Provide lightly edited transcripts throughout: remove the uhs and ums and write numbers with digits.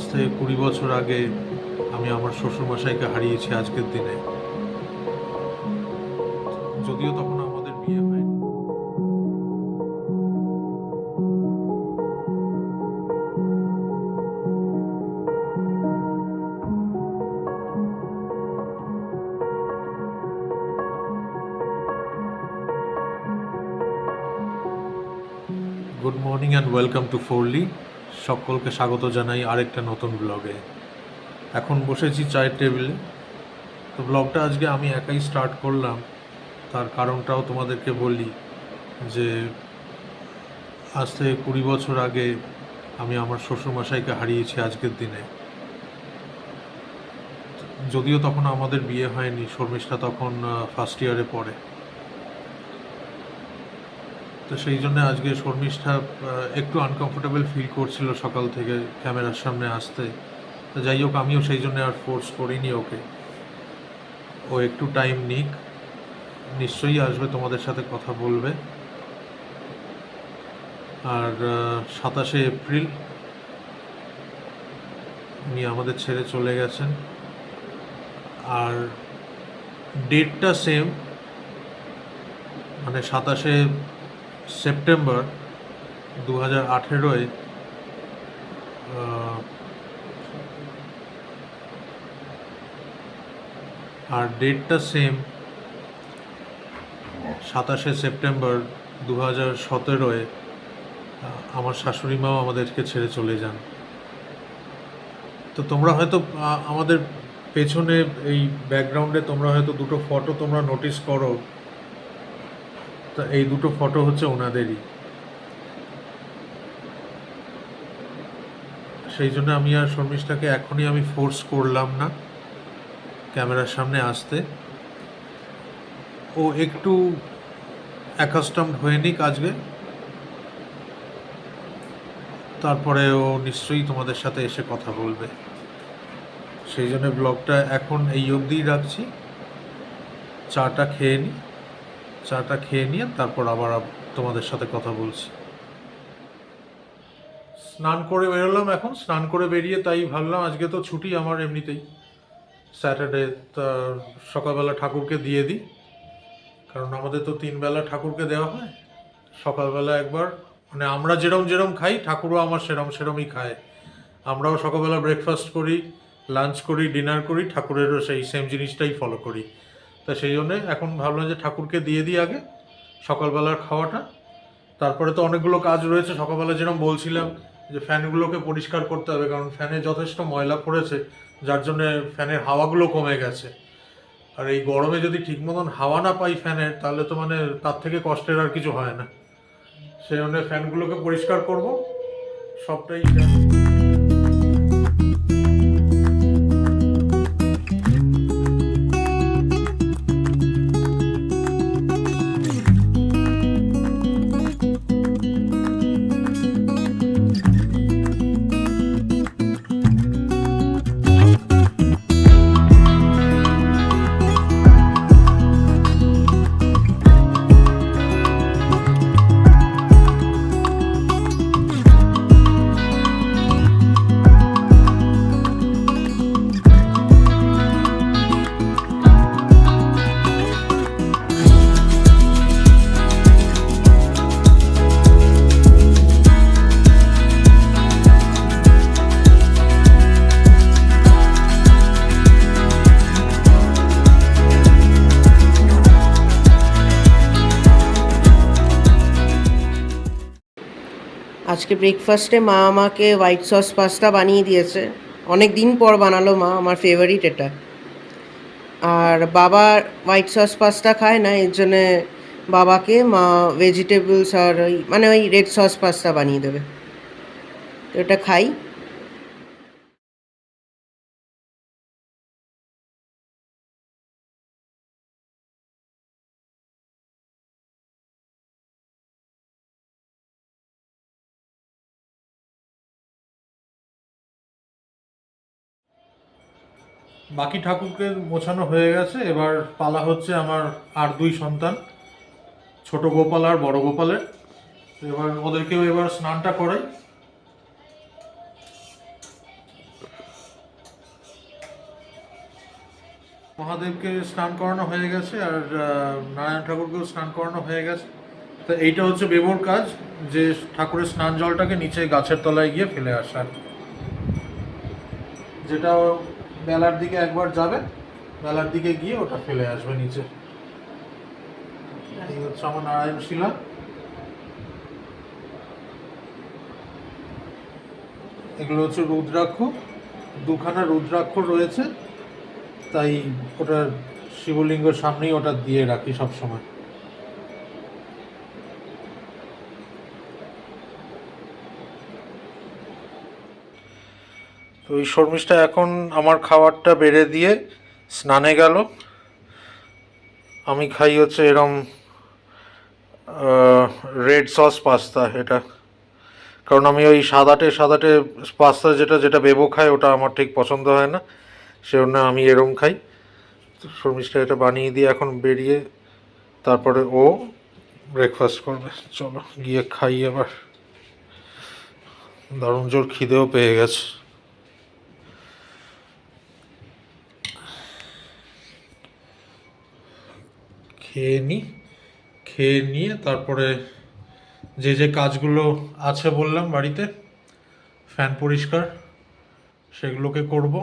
আজ থেকে 20 বছর আগে আমি আমার শ্বশুরমশাইকে হারিয়েছি আজকের দিনে। যদিও তখন আমাদের বিয়ে হয়নি। Good morning and welcome to ফোরলি। সকলকে স্বাগত জানাই আরেকটা নতুন ব্লগে। এখন বসেছি চায়ের টেবিলে। তো ব্লগটা আজকে আমি একাই স্টার্ট করলাম, তার কারণটাও তোমাদেরকে বলি যে আজ থেকে 20 বছর আগে আমি আমার শ্বশুরমশাইকে হারিয়েছি আজকের দিনে। যদিও তখন আমাদের বিয়ে হয়নি, শর্মিষ্ঠা তখন ফার্স্ট ইয়ারে পড়ে। তো সেই জন্য আজকে শর্মিষ্ঠা একটু আনকমফোর্টেবল ফিল করছিল সকাল থেকে ক্যামেরার সামনে আসতে। তো যাই হোক, আমিও সেই জন্য আর ফোর্স করিনি ওকে। ও একটু টাইম নিক, নিশ্চয়ই আসবে, তোমাদের সাথে কথা বলবে। আর 27শে এপ্রিল উনি আমাদের ছেড়ে চলে গেছেন। আর ডেটটা সেম, মানে 27শে সেপ্টেম্বর 2018-এ আর ডেটটা সেম 27শে সেপ্টেম্বর 2017-এ আমার শাশুড়ি মাও আমাদেরকে ছেড়ে চলে যান। তো তোমরা হয়তো আমাদের পেছনে এই ব্যাকগ্রাউন্ডে তোমরা হয়তো দুটো ফটো তোমরা নোটিস করো। তা এই দুটো ফটো হচ্ছে ওনাদেরই। সেই জন্য আমি আর শর্মিষ্ঠাকে এখনই আমি ফোর্স করলাম না ক্যামেরার সামনে আসতে। ও একটু অ্যাকাস্টমড হয়ে নিক আজকে, তারপরে ও নিশ্চয়ই তোমাদের সাথে এসে কথা বলবে। সেই জন্য ব্লগটা এখন এই অবধিই রাখছি। চাটা খেয়ে নিয়ে তারপর আবার তোমাদের সাথে কথা বলছি। স্নান করে বেরোলাম, এখন স্নান করে বেরিয়ে তাই ভাবলাম আজকে তো ছুটি আমার এমনিতেই, স্যাটারডে। তা সকালবেলা ঠাকুরকে দিয়ে দিই, কারণ আমাদের তো 3 বেলা ঠাকুরকে দেওয়া হয়। সকালবেলা একবার, মানে আমরা যেরম খাই ঠাকুরও আমার সেরমই খায়। আমরাও সকালবেলা ব্রেকফাস্ট করি, লাঞ্চ করি, ডিনার করি, ঠাকুরেরও সেই সেম জিনিসটাই ফলো করি। তা সেই জন্যে এখন ভাবলাম যে ঠাকুরকে দিয়ে দিই আগে সকালবেলার খাওয়াটা। তারপরে তো অনেকগুলো কাজ রয়েছে। সকালবেলা যেরকম বলছিলাম যে ফ্যানগুলোকে পরিষ্কার করতে হবে, কারণ ফ্যানে যথেষ্ট ময়লা পড়েছে, যার জন্যে ফ্যানের হাওয়াগুলো কমে গেছে। আর এই গরমে যদি ঠিক মতন হাওয়া না পাই ফ্যানের, তাহলে তো মানে তার থেকে কষ্টের আর কিছু হয় না। সেই জন্য ফ্যানগুলোকে পরিষ্কার করব, সবটাই। আজকে ব্রেকফাস্টে মা আমাকে হোয়াইট সস পাস্তা বানিয়ে দিয়েছে। অনেক দিন পর বানালো মা, আমার ফেভারিট এটা। আর বাবা হোয়াইট সস পাস্তা খায় না, এর জন্যে বাবাকে মা ভেজিটেবলস আর ওই রেড সস পাস্তা বানিয়ে দেবে। তো এটা খাই। বাকি ঠাকুরকে মোছানো হয়ে গেছে, এবার পালা হচ্ছে আমার আর 2 সন্তান, ছোট গোপাল আর বড় গোপালের। এবার ওদেরকেও এবার স্নানটা করাই। মহাদেবকে স্নান করানো হয়ে গেছে আর নারায়ণ ঠাকুরকেও স্নান করানো হয়ে গেছে। তো এইটা হচ্ছে বেবোর কাজ, যে ঠাকুরের স্নান জলটাকে নিচে গাছের তলায় গিয়ে ফেলে আসা, যেটা বেলার দিকে একবার যাবে, বেলার দিকে গিয়ে ওটা ফেলে আসবে নিচে। এই হচ্ছে আমার নারায়ণ শিলা। এগুলো হচ্ছে রুদ্রাক্ষ, দুখানা রুদ্রাক্ষ রয়েছে, তাই ওটা শিবলিঙ্গের সামনেই ওটা দিয়ে রাখি সব সময়। তো ওই শর্মিষ্ঠা এখন আমার খাবারটা বেড়ে দিয়ে স্নানে গেল। আমি খাই হচ্ছে এরম রেড সস পাস্তা, এটা কারণ আমি ওই সাদাটে সাদাটে পাস্তা যেটা যেটা বেবো খায় ওটা আমার ঠিক পছন্দ হয় না, সেজন্য আমি এরম খাই। তো শর্মিষ্ঠা এটা বানিয়ে দিয়ে এখন বেরিয়ে তারপরে ও ব্রেকফাস্ট করবে। চলো গিয়ে খাই আবার, দারুণ জোর খিদেও পেয়ে গেছে। খেয়ে নিয়ে তারপরে যে যে কাজগুলো আছে বললাম বাড়িতে, ফ্যান পরিষ্কার, সেগুলোকে করব।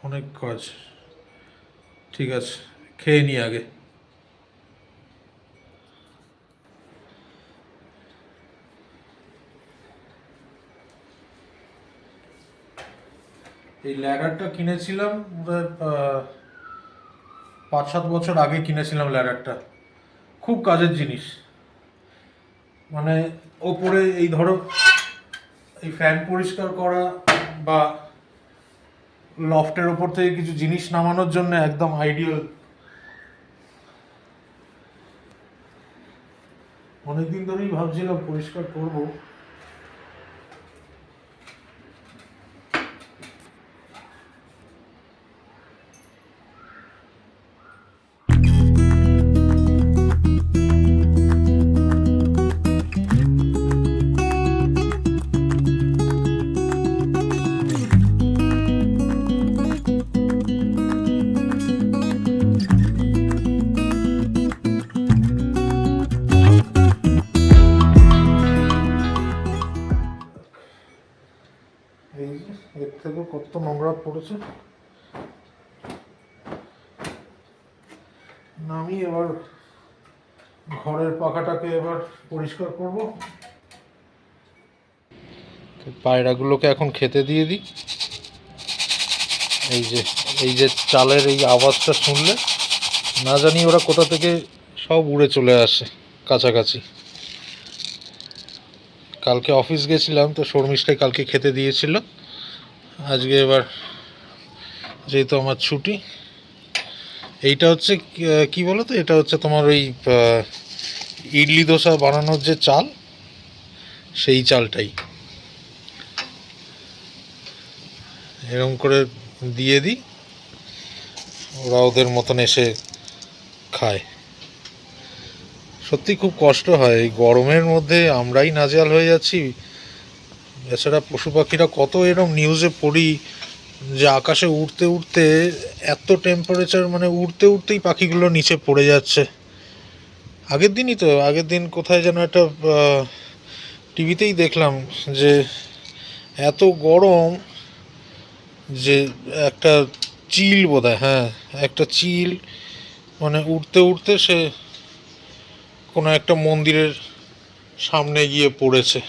অনেক কাজ। ঠিক আছে, খেয়ে নিই আগে। এই ল্যাডারটা কিনেছিলাম 5-7 বছর আগে কিনেছিলাম ল্যাডারটা। খুব কাজের জিনিস, মানে ওপরে এই ধরো এই ফ্যান পরিষ্কার করা বা লফটের ওপর থেকে কিছু জিনিস নামানোর জন্য একদম আইডিয়াল। অনেকদিন ধরেই ভাবছিলাম পরিষ্কার করব। এই যে এর থেকে কত নোংরা পড়েছে, আমি এবার ঘরের পাখাটাকে এবার পরিষ্কার করব। পায়রাগুলোকে এখন খেতে দিয়ে দিই। এই যে চালের এই আওয়াজটা শুনলে না জানি ওরা কোথা থেকে সব উড়ে চলে আসে কাছাকাছি। কালকে অফিস গেছিলাম, তো শর্মিষ্ঠাই কালকে খেতে দিয়েছিল। আজকে এবার যেহেতু আমার ছুটি, এইটা হচ্ছে কি বলো তো, এটা হচ্ছে তোমার ওই ইডলি দোসা বানানোর যে চাল, সেই চালটাই এরকম করে দিয়ে দিই, ওরা ওদের মতন এসে খায়। সত্যি খুব কষ্ট হয় এই গরমের মধ্যে, আমরাই নাজেহাল হয়ে যাচ্ছি, এছাড়া পশু পাখিরা কত এরকম নিউজে পড়ি যে আকাশে উড়তে উড়তে এত টেম্পারেচার, মানে উড়তে উড়তেই পাখিগুলো নিচে পড়ে যাচ্ছে। আগের দিন কোথায় যেন একটা টিভিতেই দেখলাম যে এত গরম যে একটা চিল বোধহয়, হ্যাঁ একটা চিল মানে উড়তে উড়তে সে কোনো একটা মন্দিরের সামনে গিয়ে পড়েছে।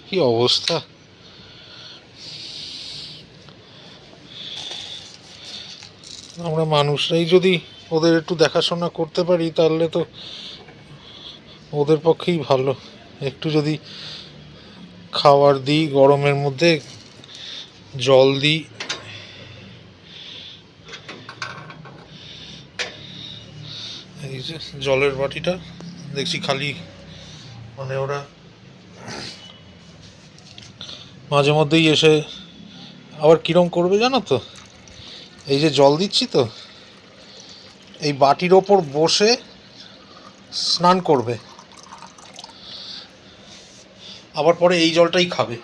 কি অবস্থা! আমরা মানুষরাই যদি ওদের একটু দেখাশোনা করতে পারি তাহলে তো ওদের পক্ষেই ভালো। একটু যদি খাবার দিই, গরমের মধ্যে জল দিই, এই যে জলের বাটিটা দেখছি খালি, মানে ওরা মাঝে মধ্যেই এসে আবার কিরম করবে জানো তো, এই যে জল দিচ্ছি তো এই বাটির ওপর বসে স্নান করবে, আবার পরে এই জলটাই খাবে।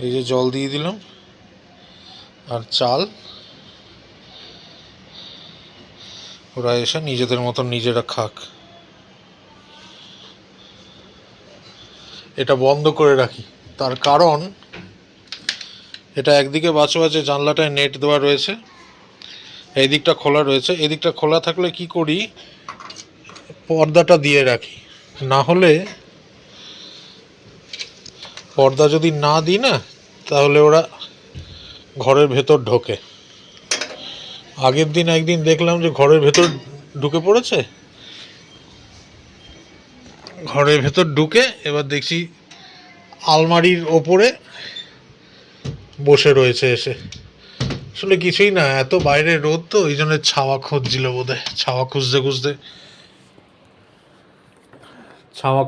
এই যে জল দিয়ে দিলাম, আর চাল। ওরা এসে নিজেদের মতন নিজেরা খাক। এটা বন্ধ করে রাখি, তার কারণ এটা একদিকে বাঁচো আছে, জানলাটায় নেট দেওয়া রয়েছে, এই দিকটা খোলা রয়েছে। এই দিকটা খোলা থাকলে কি করি, পর্দাটা দিয়ে রাখি। না হলে পর্দা যদি না দিই না, তাহলে ওরা ঘরের ভেতর ঢোকে। আগের দিন একদিন দেখলাম যে ঘরের ভেতর ঢুকে পড়েছে। ঘরের ভেতর ঢুকে এবার দেখছি আলমারির ওপরে বসে রয়েছে এসে। আসলে কিছুই না, এত বাইরে রোদ তো, ওই জন্য ছাওয়া খুঁজছিল বোধহয়। ছাওয়া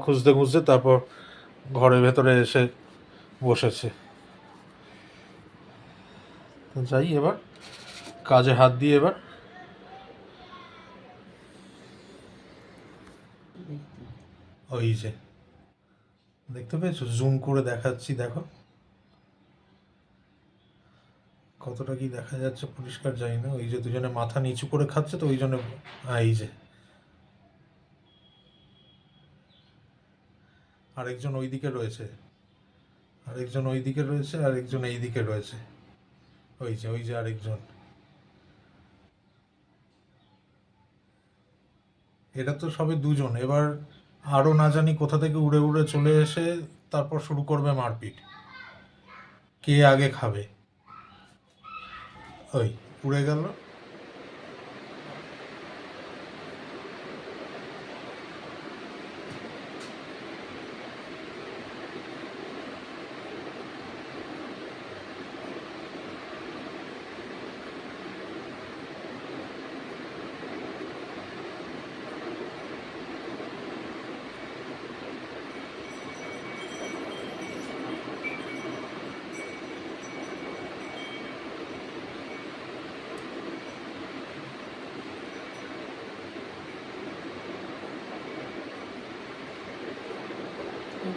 খুঁজতে খুঁজতে তারপর ঘরের ভেতরে এসে বসেছে। যাই এবার কাজে হাত দিয়ে। এবার ওই যে দেখতে পেয়েছো, জুম করে দেখাচ্ছি, দেখো কতটা কি দেখা যাচ্ছে পরিষ্কার জানি না। ওই যে দুজনে মাথা নিচু করে খাচ্ছে তো, ওই জন্য। এই যে আরেকজন ওইদিকে রয়েছে, আরেকজন ওইদিকে রয়েছে, আরেকজন এইদিকে রয়েছে। ওই যে আরেকজন। এটা তো সবে দুজন, এবার আরো না জানি কোথা থেকে উড়ে উড়ে চলে এসে তারপর শুরু করবে মারপিট, কে আগে খাবে। ওই উড়ে গেল।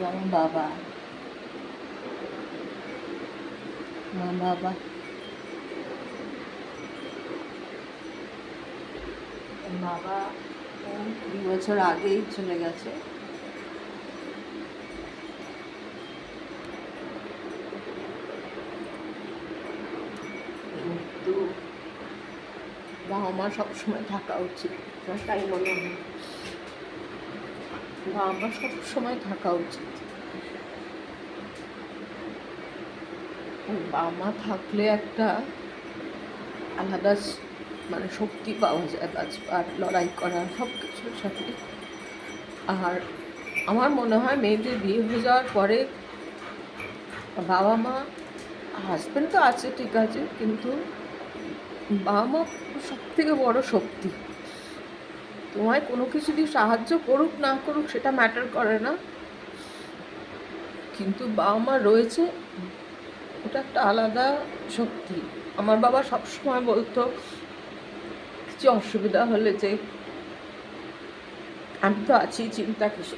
আমার বাবা, আমার বাবা বাবা 2 বছর আগেই চলে গেছে। কিন্তু বাবা মা সবসময় থাকা উচিত, তাই মনে হয়। বাবা মা সবসময় থাকা উচিত। বাবা মা থাকলে একটা আলাদা মানে শক্তি পাওয়া যায় বাঁচবার, লড়াই করার, সব কিছুর সাথে। আর আমার মনে হয় মেয়েদের বিয়ে হয়ে যাওয়ার পরে বাবা মা, হাজব্যান্ড তো আছে ঠিক আছে, কিন্তু বাবা মা সব থেকে বড় শক্তি। তোমায় কোনো কিছু দিয়ে সাহায্য করুক না করুক সেটা ম্যাটার করে না, কিন্তু বাবা মা রয়েছে, ওটা একটা আলাদা শক্তি। আমার বাবা সবসময় বলতো কিছু অসুবিধা হলে যে আমি তো আছি, চিন্তা কিসে।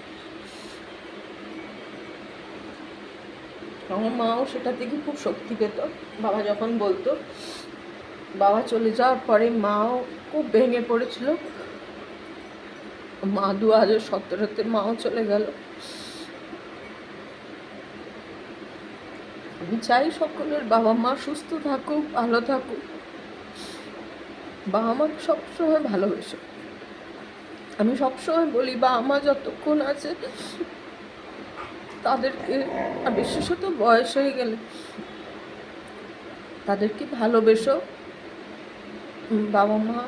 আমার মাও সেটা থেকে খুব শক্তি পেত। বাবা যখন বলতো, বাবা চলে যাওয়ার পরে মাও খুব ভেঙে পড়েছিল। মা 2017-তে মাও চলে গেল। আমি চাই সকলের বাবা মা সুস্থ থাকুক, ভালো থাকুক। বাবা মাকে সবসময় ভালোবেসে। আমি সবসময় বলি বাবা মা যতক্ষণ আছে তাদেরকে, আর বিশেষত বয়স হয়ে গেলে তাদেরকে ভালোবেসো। বাবা মা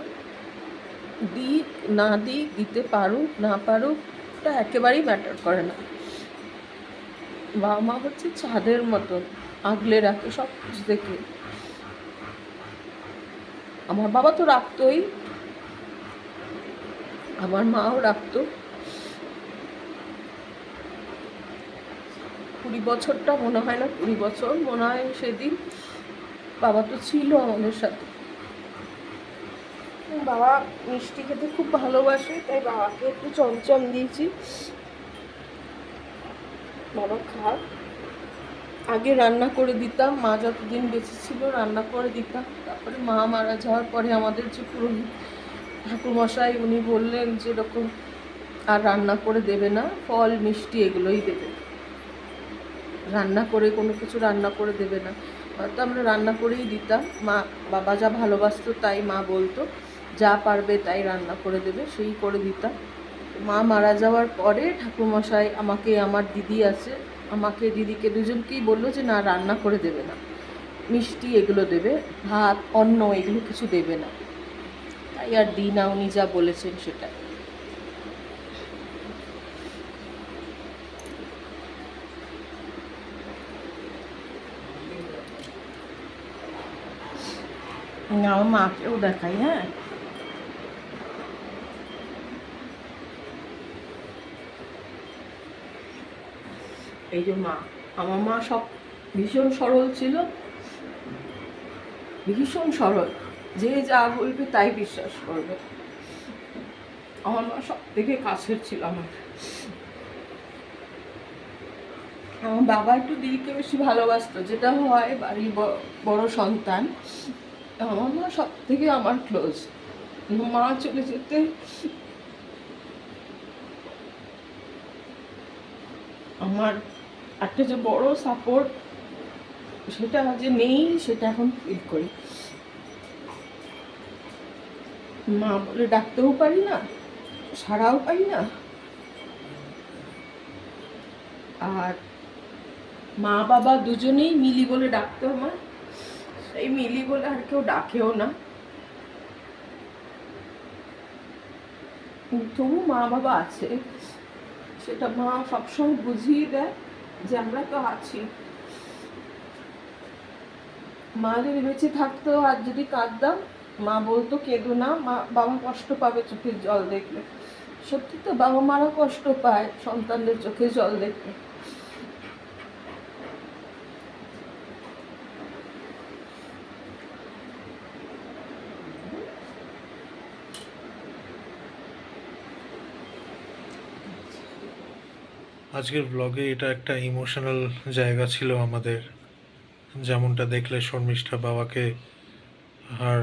দিক না দিক, দিতে পারুক না পারুক, ওটা একেবারেই ম্যাটার করে না। বাবা মা হচ্ছে চাঁদের মতন, আগলে রাখে সব কিছু দেখে। আমার বাবা তো রাখতোই, আমার মাও রাখতো। 20 বছরটা মনে হয় না, 20 বছর মনে হয় সেদিন বাবা তো ছিল আমাদের সাথে। বাবা মিষ্টি খেতে খুব ভালোবাসে, তাই বাবাকে একটু চমচম দিয়েছি, বাবা খাক। আগে রান্না করে দিতাম, মা যতদিন বেঁচে ছিল রান্না করে দিতাম। তারপরে মা মারা যাওয়ার পরে আমাদের যে পুরোহিত ঠাকুরমশাই উনি বললেন যে এরকম আর রান্না করে দেবে না, ফল মিষ্টি এগুলোই দেবে, রান্না করে কোনো কিছু রান্না করে দেবে না। হয়তো আমরা রান্না করেই দিতাম, মা বাবা যা ভালোবাসতো তাই মা বলতো যা পারবে তাই রান্না করে দেবে, সেই করে দিতাম। মা মারা যাওয়ার পরে ঠাকুরমশাই আমাকে, আমার দিদি আছে, আমাকে দিদিকে দুজনকেই বললো যে না রান্না করে দেবে না, মিষ্টি এগুলো দেবে, ভাত অন্ন এগুলো কিছু দেবে না। তাই আর দিই না, উনি যা বলেছেন সেটা। আমার মাকেও দেখাই। হ্যাঁ, এই যে মা, আমার মা সব ভীষণ সরল ছিল, ভীষণ সরল, যে যা বলবে তাই বিশ্বাস করবে। আমার মা সব থেকে কাছের ছিল আমার। আমার বাবা একটু দিদিকে বেশি ভালোবাসতো, যেটা হয় বাড়ির বড় সন্তান। আমার মা সব থেকে আমার ক্লোজ। মা চলে যেতে আমার একটা যে বড় সাপোর্ট সেটা যে নেই, সেটা এখন ফিল করি। মা বলে ডাকতেও পারি না, সারাও পাই না। আর মা বাবা দুজনেই মিলি বলে ডাকতো আমার, সেই মিলি বলে আর কেউ ডাকেও না। তবু মা বাবা আছে, সেটা মা সবসময় বুঝিয়ে দেয় যে আমরা তো আছি। মা যদি বেঁচে থাকতো আর যদি কাঁদতাম, মা বলতো কেঁদো না, মা বাবা কষ্ট পাবে চোখের জল দেখলে। সত্যি তো, বাবা মারা কষ্ট পায় সন্তানদের চোখে জল দেখলে। আজকের ব্লগে এটা একটা ইমোশনাল জায়গা ছিল আমাদের। যেমনটা দেখলে শর্মিষ্ঠা বাবাকে আর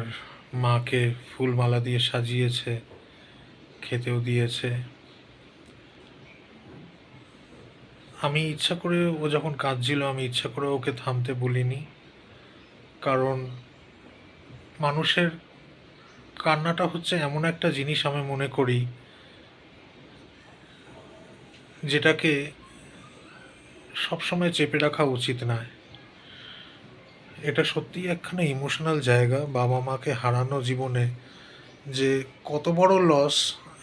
মাকে ফুলমালা দিয়ে সাজিয়েছে, খেতেও দিয়েছে। আমি ইচ্ছা করে, ও যখন কাঁদছিল আমি ইচ্ছা করে ওকে থামতে বলিনি, কারণ মানুষের কান্নাটা হচ্ছে এমন একটা জিনিস আমি মনে করি যেটাকে সবসময় চেপে রাখা উচিত নয়। এটা সত্যিই একখানা ইমোশনাল জায়গা বাবা মাকে হারানো জীবনে, যে কত বড় লস,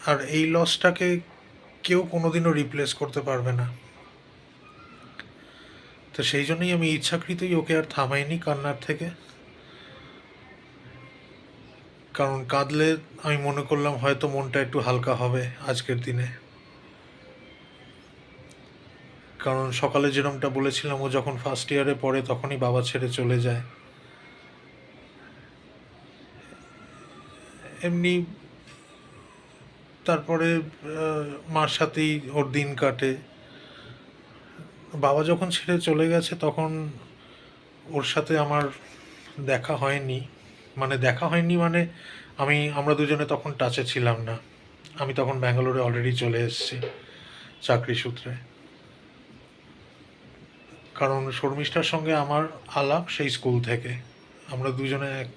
আর এই লসটাকে কেউ কোনোদিনও রিপ্লেস করতে পারবে না। তো সেই জন্যই আমি ইচ্ছাকৃতই ওকে আর থামাইনি কান্নার থেকে, কারণ কাঁদলে আমি মনে করলাম হয়তো মনটা একটু হালকা হবে আজকের দিনে। কারণ সকালে যেরকমটা বলেছিলাম, ও যখন ফার্স্ট ইয়ারে পড়ে তখনই বাবা ছেড়ে চলে যায়। এমনি তারপরে মার সাথেই ওর দিন কাটে। বাবা যখন ছেড়ে চলে গেছে তখন ওর সাথে আমার দেখা হয়নি, মানে আমরা দুজনে তখন টাচে ছিলাম না। আমি তখন ব্যাঙ্গালোরে অলরেডি চলে এসেছি চাকরি সূত্রে। কারণ শর্মিষ্ঠার সঙ্গে আমার আলাপ সেই স্কুল থেকে, আমরা দুজনে এক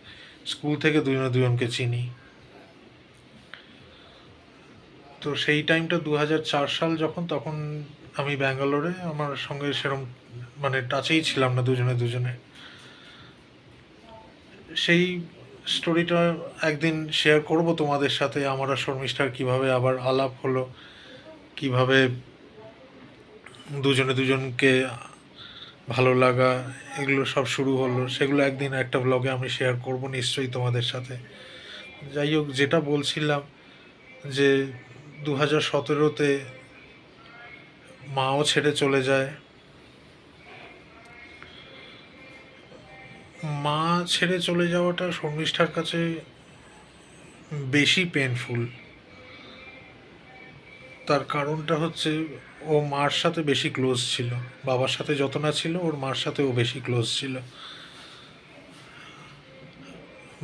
স্কুল থেকে দুজনে দুজনকে চিনি। তো সেই টাইমটা 2004 সাল যখন, তখন আমি ব্যাঙ্গালোরে, আমার সঙ্গে সেরম মানে টাচেই ছিলাম না দুজনে দুজনে। সেই স্টোরিটা একদিন শেয়ার করব তোমাদের সাথে, আমার আর শর্মিষ্ঠার কীভাবে আবার আলাপ হলো, কিভাবে দুজনে দুজনকে ভালো লাগা এগুলো সব শুরু হলো, সেগুলো একদিন একটা ব্লগে আমি শেয়ার করব নিশ্চয়ই তোমাদের সাথে। যাই হোক, যেটা বলছিলাম যে 2017-তে মাও ছেড়ে চলে যায়। মা ছেড়ে চলে যাওয়াটা শর্মিষ্ঠার কাছে বেশি পেনফুল। তার কারণটা হচ্ছে, ও ও মার সাথে বেশি ক্লোজ ছিল, বাবার সাথে যত না ছিল ওর মার সাথে ও বেশি ক্লোজ ছিল।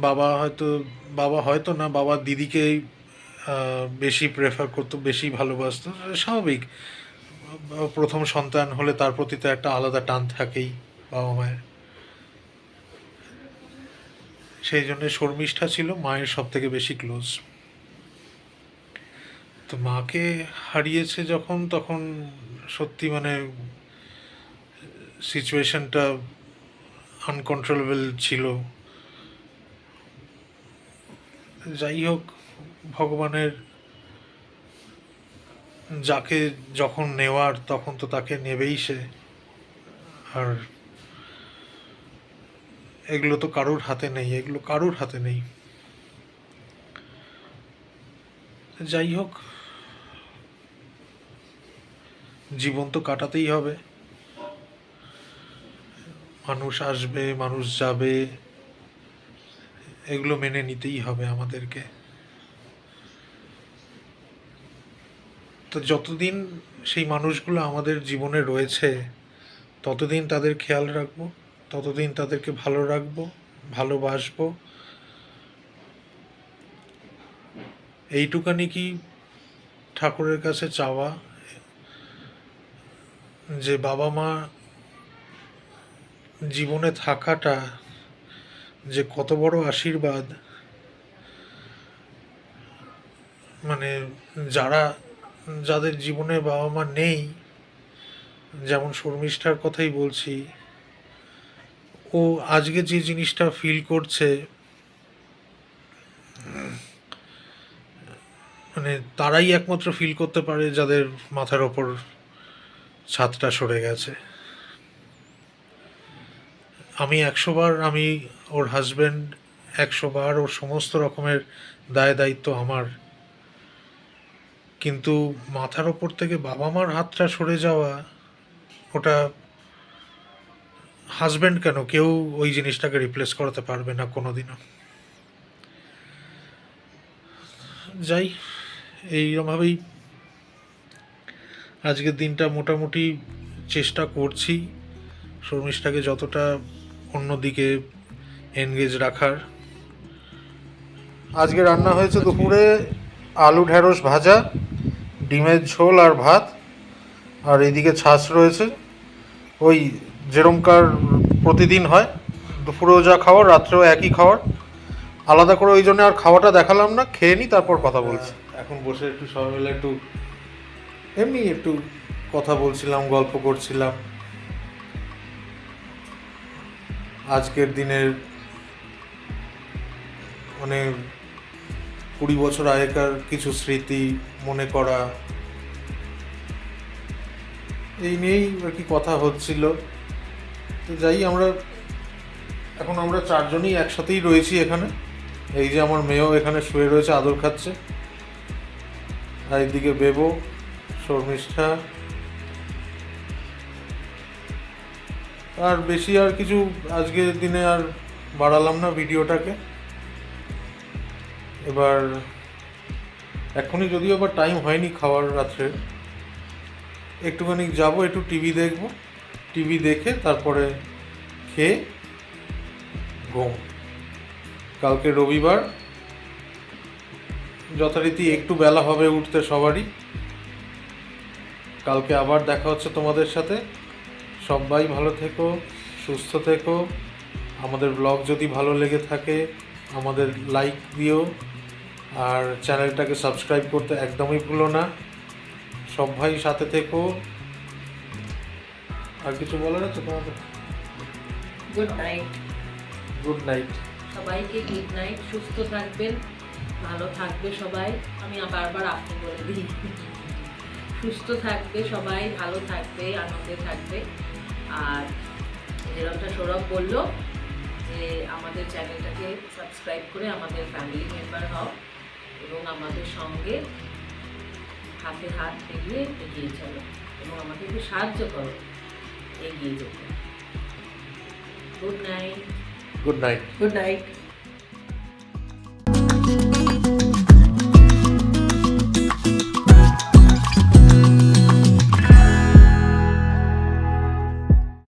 বাবা হয়তো না, বাবা দিদিকেই বেশি প্রেফার করতো, বেশি ভালোবাসতো, স্বাভাবিক। প্রথম সন্তান হলে তার প্রতি তো একটা আলাদা টান থাকেই বাবা মায়ের। সেই জন্য শর্মিষ্ঠা ছিল মায়ের সব থেকে বেশি ক্লোজ। তো মাকে হারিয়েছে যখন, তখন সত্যি মানে সিচুয়েশনটা আনকন্ট্রোলেবল ছিল। যাই হোক, ভগবানের যাকে যখন নেওয়ার তখন তো তাকে নেবেই সে, আর এগুলো তো কারুর হাতে নেই, এগুলো কারুর হাতে নেই। যাই হোক, জীবন তো কাটাতেই হবে, মানুষ আসবে মানুষ যাবে, এগুলো মেনে নিতেই হবে আমাদেরকে। তো যতদিন সেই মানুষগুলো আমাদের জীবনে রয়েছে ততদিন তাদের খেয়াল রাখবো, ততদিন তাদেরকে ভালো রাখবো, ভালোবাসবো। এইটুকানি কি ঠাকুরের কাছে চাওয়া, যে বাবা মা জীবনে থাকাটা যে কত বড় আশীর্বাদ। মানে যাদের জীবনে বাবা মা নেই, যেমন শর্মিষ্ঠার কথাই বলছি, ও আজকে যে জিনিসটা ফিল করছে, মানে তারাই একমাত্র ফিল করতে পারে যাদের মাথার ওপর ছাদটা সরে গেছে। আমি 100 বার, আমি ওর হাজব্যান্ড, 100 বার ওর সমস্ত রকমের দায় দায়িত্ব আমার, কিন্তু মাথার ওপর থেকে বাবা মার হাতটা সরে যাওয়া, ওটা হাজব্যান্ড কেন, কেউ ওই জিনিসটাকে রিপ্লেস করাতে পারবে না কোনোদিনও। যাই, এইরকমভাবেই আজকের দিনটা মোটামুটি চেষ্টা করছি শর্মিষ্ঠাকে যতটা অন্যদিকে এনগেজ রাখার। আজকে রান্না হয়েছে দুপুরে আলু ঢেঁড়স ভাজা, ডিমের ঝোল আর ভাত, আর এইদিকে ছাঁচ রয়েছে। ওই যেরমকার প্রতিদিন হয়, দুপুরেও যা খাওয়ার রাত্রেও একই খাওয়ার, আলাদা করে ওই জন্য আর খাওয়াটা দেখালাম না। খেয়ে নিই, তারপর কথা বলছি। এখন বসে একটু সবাই মিলে একটু এমনি একটু কথা বলছিলাম, গল্প করছিলাম আজকের দিনের, মানে 20 বছর আগেকার কিছু স্মৃতি মনে করা, এই নিয়েই আর কি কথা হচ্ছিল। তো যাই, এখন আমরা 4 জনই একসাথেই রয়েছি এখানে। এই যে আমার মেয়েও এখানে শুয়ে রয়েছে, আদর খাচ্ছে, আর এইদিকে বেবো, শর্মিষ্ঠা। আর বেশি আর কিছু আজকের দিনে আর বাড়ালাম না ভিডিওটাকে। এবার এখনই যদিও আবার টাইম হয়নি খাওয়ার, রাত্রে একটুখানি যাব, একটু টিভি দেখব, টিভি দেখে তারপরে খেয়ে ঘুম। কালকে রবিবার, যথারীতি একটু বেলা হবে উঠতে সবারই। কালকে আবার দেখা হচ্ছে তোমাদের সাথে। সবাই ভালো থেকো, সুস্থ থেকো। আমাদের ব্লগ যদি ভালো লেগে থাকে আমাদের লাইক দিও, আর চ্যানেলটাকে সাবস্ক্রাইব করতে একদমই ভুলো না। সবাই সাথে থেকো। আর কিছু বলার আছে তোমাদের? Good night. গুড নাইট সবাইকে, গুড নাইট। সুস্থ থাকবেন, ভালো থাকবে সবাই। আমি বারবার আপনি বলে দিই, সুস্থ থাকবে সবাই, ভালো থাকবে, আনন্দে থাকবে। আর যেরকমটা সৌরভ বললো যে আমাদের চ্যানেলটাকে সাবস্ক্রাইব করে আমাদের ফ্যামিলি মেম্বার হও এবং আমাদের সঙ্গে হাতে হাত মিলিয়ে এগিয়ে চলো এবং আমাদেরকে সাহায্য করো এগিয়ে যেতে। Good night. Good night. Good night.